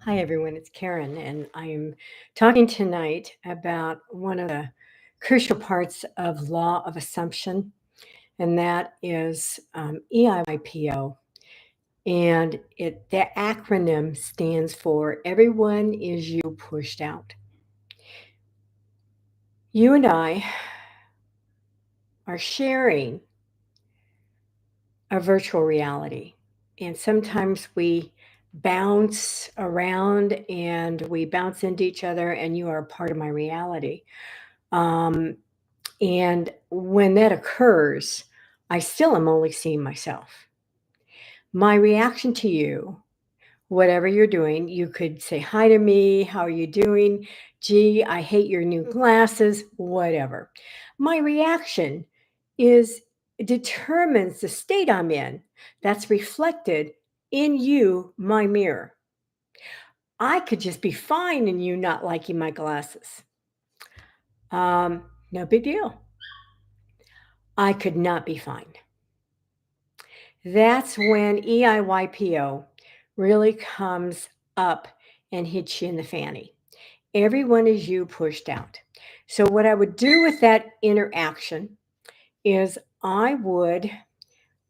Hi, everyone. It's Karen, and I'm talking tonight about one of the crucial parts of law of assumption, and that is EIYPO. And the acronym stands for Everyone is You Pushed Out. You and I are sharing a virtual reality, and sometimes we bounce around and we bounce into each other, and you are a part of my reality. Um, And when that occurs, I still am only seeing myself. My reaction to you, whatever you're doing, you could say hi to me. How are you doing? Gee, I hate your new glasses, whatever. My reaction is determines the state I'm in that's reflected in you, my mirror. I could just be fine in you not liking my glasses. No big deal. I could not be fine. That's when EIYPO really comes up and hits you in the fanny. Everyone is you pushed out. So, what I would do with that interaction is I would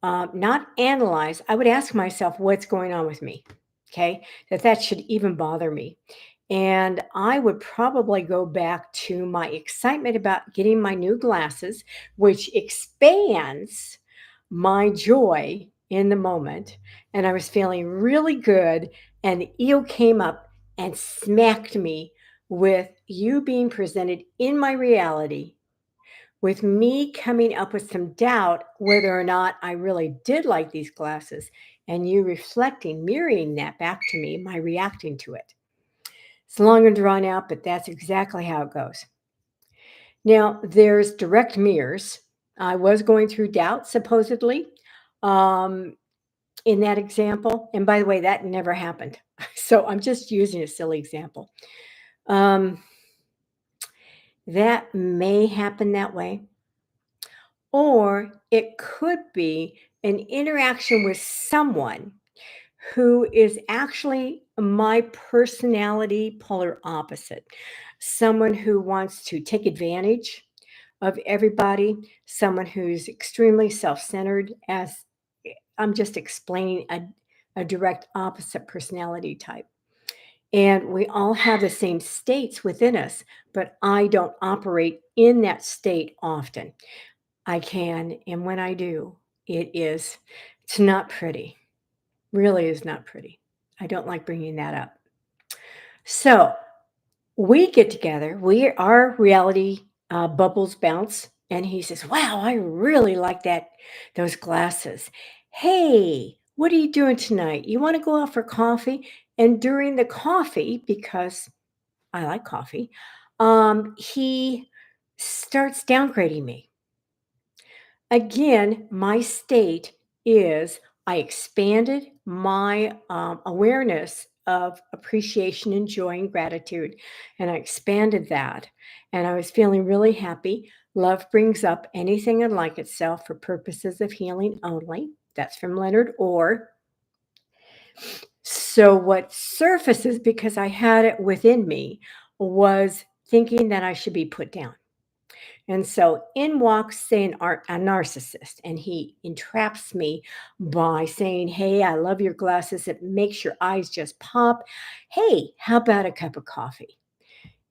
not analyze, I would ask myself what's going on with me. Okay. That should even bother me. And I would probably go back to my excitement about getting my new glasses, which expands my joy in the moment. And I was feeling really good. And the eel came up and smacked me with you being presented in my reality, with me coming up with some doubt whether or not I really did like these glasses, and you reflecting, mirroring that back to me, my reacting to it. It's long and drawn out, but that's exactly how it goes. Now, there's direct mirrors. I was going through doubt, supposedly, um, in that example. And by the way, that never happened. So I'm just using a silly example. Um, that may happen that way. Or it could be an interaction with someone who is actually my personality polar opposite. Someone who wants to take advantage of everybody, someone who's extremely self centered, as I'm just explaining a direct opposite personality type. And we all have the same states within us, but I don't operate in that state often. I can, and when I do, it's not pretty. Really is not pretty. I don't like bringing that up. So we get together, our reality bubbles bounce, and he says, "Wow, I really like those glasses. Hey, what are you doing tonight? You want to go out for coffee?" And during the coffee, because I like coffee, he starts downgrading me. Again, my state is I expanded my awareness of appreciation and joy and gratitude, and I expanded that. And I was feeling really happy. Love brings up anything unlike itself for purposes of healing only. That's from Leonard Orr. So, what surfaces, because I had it within me, was thinking that I should be put down. And so in walks, say, a narcissist, and he entraps me by saying, "Hey, I love your glasses. It makes your eyes just pop. Hey, how about a cup of coffee?"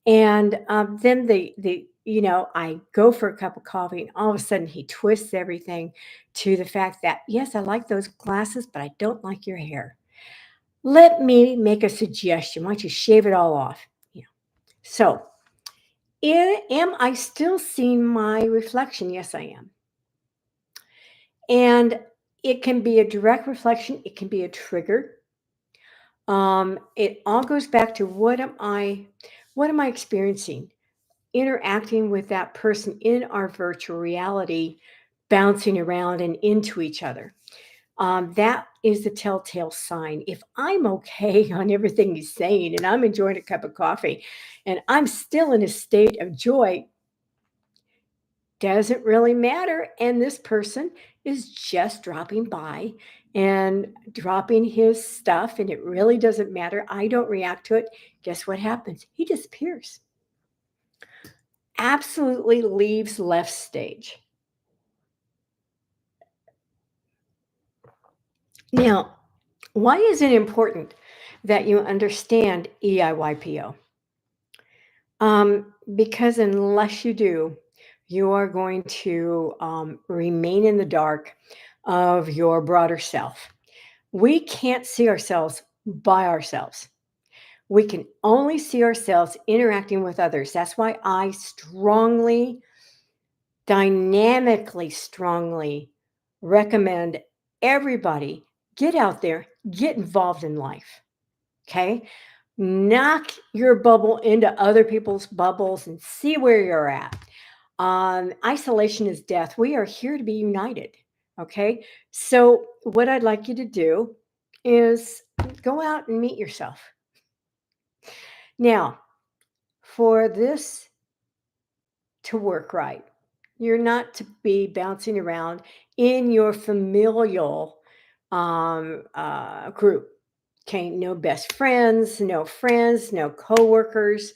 And then I go for a cup of coffee, and all of a sudden he twists everything to the fact that, "Yes, I like those glasses, but I don't like your hair. Let me make a suggestion. Why don't you shave it all off?" You know. So am I still seeing my reflection? Yes, I am. And it can be a direct reflection, it can be a trigger. It all goes back to what am I experiencing? Interacting with that person in our virtual reality, bouncing around and into each other. That is the telltale sign. If I'm okay on everything he's saying and I'm enjoying a cup of coffee and I'm still in a state of joy, doesn't really matter. And this person is just dropping by and dropping his stuff, and it really doesn't matter. I don't react to it. Guess what happens? He disappears. Absolutely leaves left stage. Now, why is it important that you understand EIYPO? Because unless you do, you are going to remain in the dark of your broader self. We can't see ourselves by ourselves. We can only see ourselves interacting with others. That's why I strongly, dynamically, strongly recommend everybody get out there, get involved in life. Okay. Knock your bubble into other people's bubbles and see where you're at. Isolation is death. We are here to be united. Okay. So, what I'd like you to do is go out and meet yourself. Now, for this to work right, you're not to be bouncing around in your familial group. Okay, no best friends, no coworkers,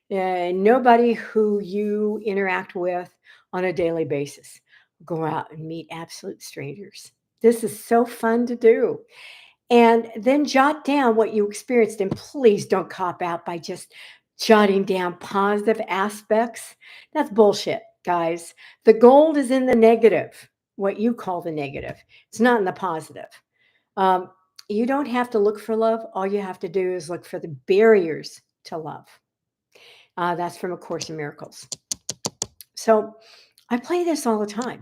nobody who you interact with on a daily basis. Go out and meet absolute strangers. This is so fun to do. And then jot down what you experienced. And please don't cop out by just jotting down positive aspects. That's bullshit, guys. The gold is in the negative, what you call the negative. It's not in the positive. Um, you don't have to look for love. All you have to do is look for the barriers to love. That's from A Course in Miracles. So I play this all the time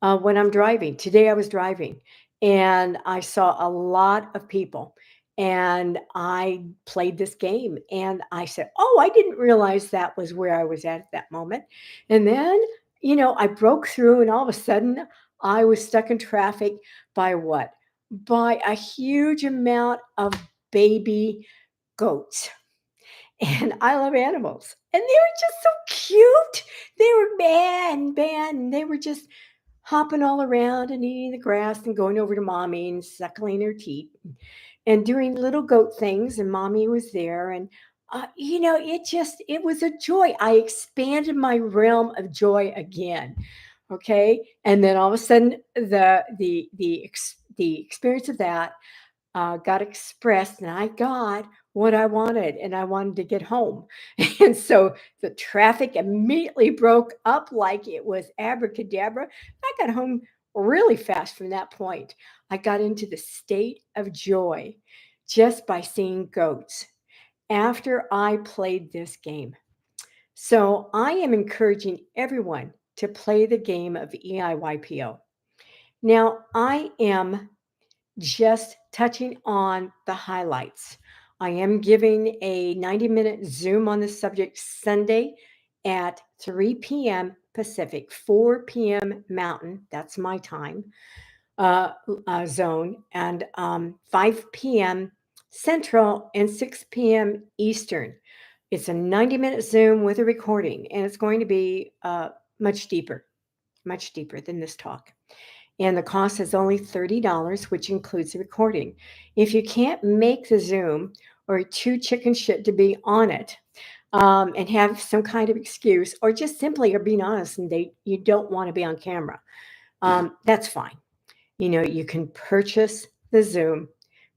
when I'm driving. Today I was driving and I saw a lot of people and I played this game and I said, "Oh, I didn't realize that was where I was at that moment." And then, I broke through and all of a sudden I was stuck in traffic by what? By a huge amount of baby goats. And I love animals. And they were just so cute. They were and they were just hopping all around and eating the grass and going over to mommy and suckling her teeth and doing little goat things. And mommy was there. And, it was a joy. I expanded my realm of joy again. Okay. And then all of a sudden, the experience of that got expressed and I got what I wanted and I wanted to get home. And so the traffic immediately broke up like it was abracadabra. I got home really fast from that point. I got into the state of joy just by seeing goats after I played this game. So I am encouraging everyone to play the game of EIYPO. Now, I am just touching on the highlights. I am giving a 90-minute Zoom on this subject Sunday at 3 p.m. Pacific, 4 p.m. Mountain. That's my time zone, and 5 p.m. Central and 6 p.m. Eastern. It's a 90-minute Zoom with a recording, and it's going to be much deeper than this talk. And the cost is only $30, which includes the recording. If you can't make the Zoom or too chicken shit to be on it and have some kind of excuse, or just simply are being honest and you don't want to be on camera, that's fine. You can purchase the Zoom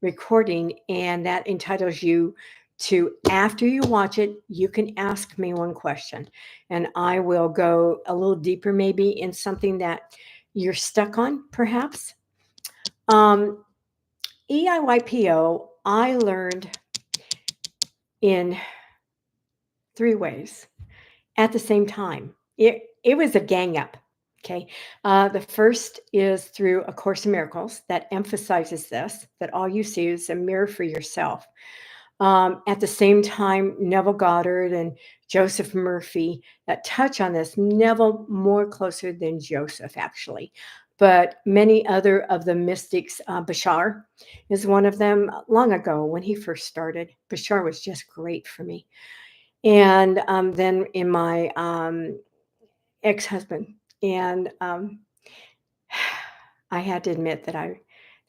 recording, and that entitles you to, after you watch it, you can ask me one question, and I will go a little deeper, maybe in something that you're stuck on, perhaps. EIYPO, I learned in 3 ways at the same time. It was a gang up. Okay. The first is through A Course in Miracles that emphasizes this, that all you see is a mirror for yourself. At the same time, Neville Goddard and Joseph Murphy that touch on this. Neville more closer than Joseph, actually. But many other of the mystics, Bashar is one of them. Long ago when he first started, Bashar was just great for me. And then in my ex-husband, and I had to admit that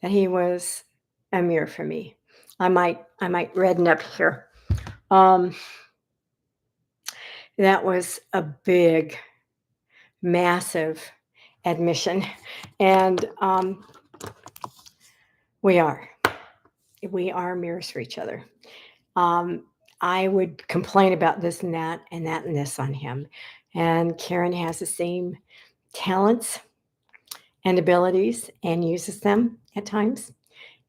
that he was a mirror for me. I might redden up here. Um, that was a big, massive admission, and we are we are mirrors for each other. Um, I would complain about this and that and this on him, and Karen has the same talents and abilities and uses them at times.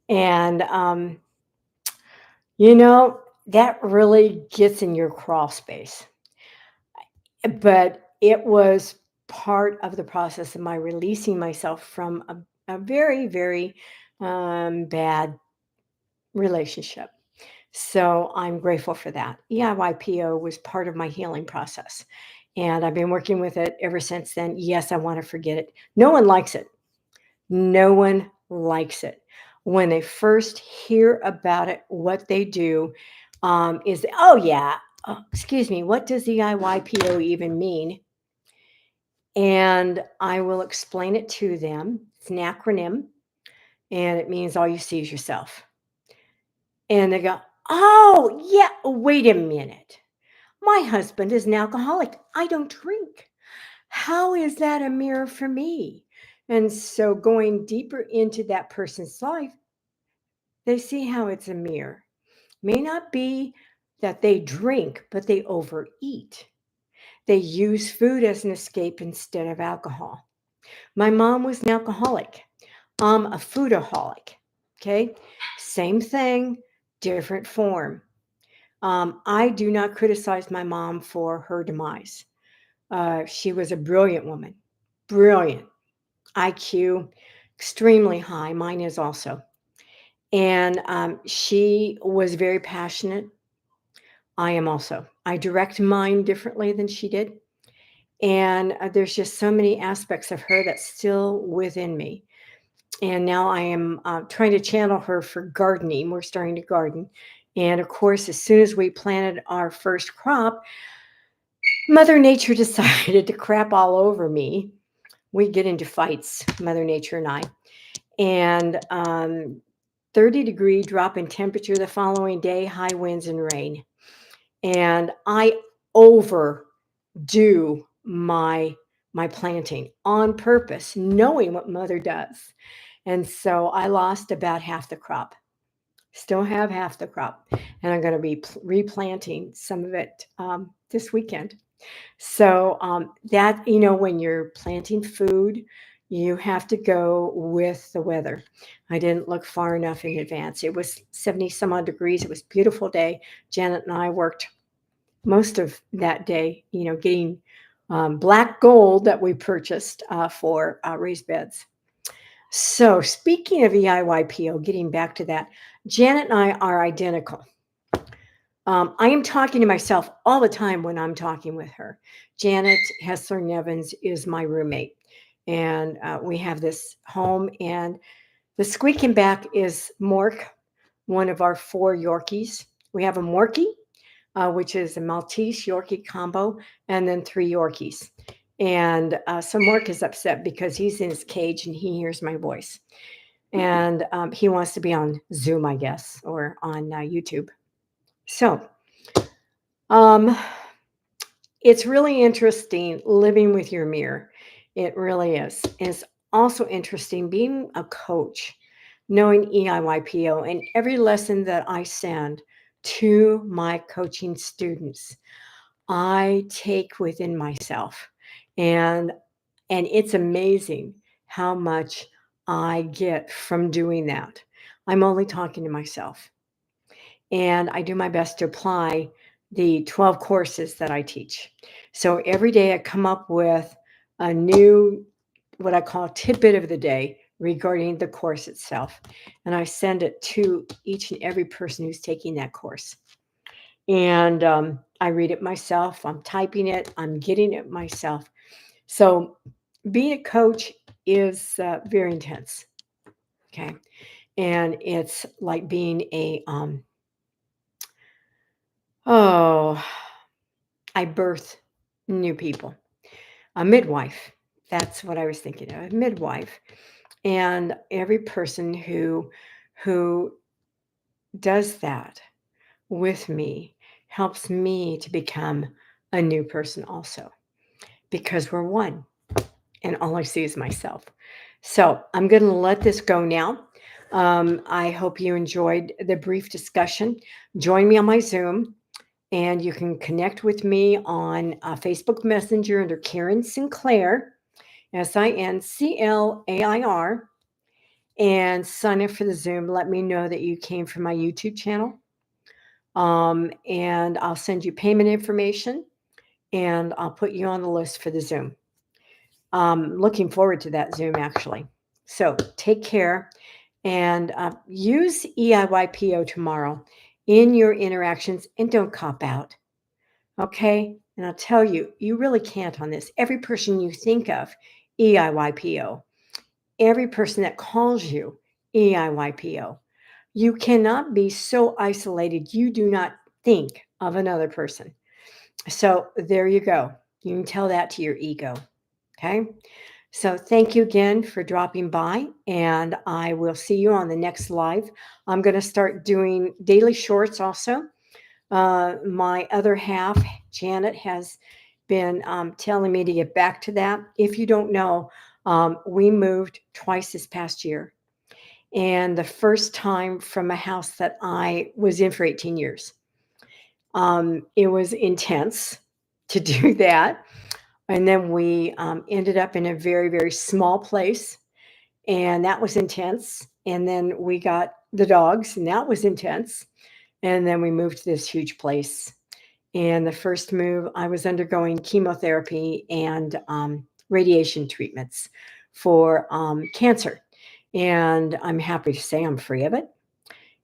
And, that really gets in your crawl space. But it was part of the process of my releasing myself from a very, very bad relationship. So I'm grateful for that. EIYPO was part of my healing process. And I've been working with it ever since then. Yes, I want to forget it. No one likes it. No one likes it. When they first hear about it, what they do is, oh, yeah, excuse me, what does EIYPO even mean? And I will explain it to them. It's an acronym, and it means all you see is yourself. And they go, oh, yeah, wait a minute. My husband is an alcoholic. I don't drink. How is that a mirror for me? And so going deeper into that person's life, they see how it's a mirror. May not be that they drink, but they overeat. They use food as an escape instead of alcohol. My mom was an alcoholic. I'm a foodaholic. Okay. Same thing, different form. I do not criticize my mom for her demise. She was a brilliant woman, brilliant. IQ, extremely high. Mine is also. And she was very passionate. I am also. I direct mine differently than she did. And there's just so many aspects of her that's still within me. And now I am trying to channel her for gardening. We're starting to garden. And of course, as soon as we planted our first crop, Mother Nature decided to crap all over me. We get into fights, Mother Nature and I. And 30-degree drop in temperature the following day, high winds and rain. And I overdo my planting on purpose, knowing what Mother does. And so I lost about half the crop. Still have half the crop, and I'm going to be replanting some of it this weekend. So that, when you're planting food, you have to go with the weather. I didn't look far enough in advance. It was 70 some odd degrees. It was a beautiful day. Janet and I worked most of that day, getting black gold that we purchased for raised beds. So speaking of EIYPO, getting back to that, Janet and I are identical. I am talking to myself all the time when I'm talking with her. Janet Hessler Nevins is my roommate, and we have this home. And the squeaking back is Mork, one of our 4 Yorkies. We have a Morkie, which is a Maltese Yorkie combo, and then 3 Yorkies. And so Mork is upset because he's in his cage and he hears my voice. And he wants to be on Zoom, I guess, or on YouTube. So it's really interesting living with your mirror. It really is. And it's also interesting being a coach, knowing EIYPO, and every lesson that I send to my coaching students, I take within myself. And it's amazing how much I get from doing that. I'm only talking to myself. And I do my best to apply the 12 courses that I teach. So every day I come up with a new, what I call tidbit of the day regarding the course itself. And I send it to each and every person who's taking that course. And I read it myself. I'm typing it. I'm getting it myself. So being a coach is very intense. Okay. And it's like being oh, I birth new people. A midwife. That's what I was thinking of. A midwife. And every person who does that with me helps me to become a new person also, because we're one and all I see is myself. So I'm going to let this go now. I hope you enjoyed the brief discussion. Join me on my Zoom, and you can connect with me on Facebook Messenger under Karen Sinclair, Sinclair, and sign up for the Zoom. Let me know that you came from my YouTube channel. And I'll send you payment information, and I'll put you on the list for the Zoom. Looking forward to that Zoom, actually. So take care, and use EIYPO tomorrow in your interactions, and don't cop out. Okay? And I'll tell you, you really can't on this. Every person you think of, EIYPO. Every person that calls you, EIYPO. You cannot be so isolated you do not think of another person. So there you go. You can tell that to your ego. Okay? So thank you again for dropping by, and I will see you on the next live. I'm going to start doing daily shorts also. My other half, Janet, has been telling me to get back to that. If you don't know, we moved twice this past year. And the first time from a house that I was in for 18 years. It was intense to do that. And then we ended up in a very, very small place, and that was intense. And then we got the dogs, and that was intense. And then we moved to this huge place. And the first move, I was undergoing chemotherapy and radiation treatments for cancer. And I'm happy to say I'm free of it.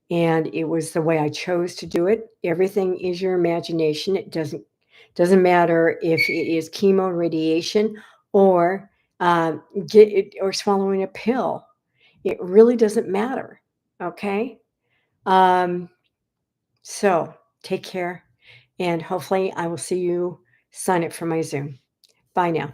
And it was the way I chose to do it. Everything is your imagination. It doesn't matter if it is chemo, radiation, or or swallowing a pill. It really doesn't matter. Okay. Um, so take care, and hopefully I will see you sign up for my Zoom. Bye now.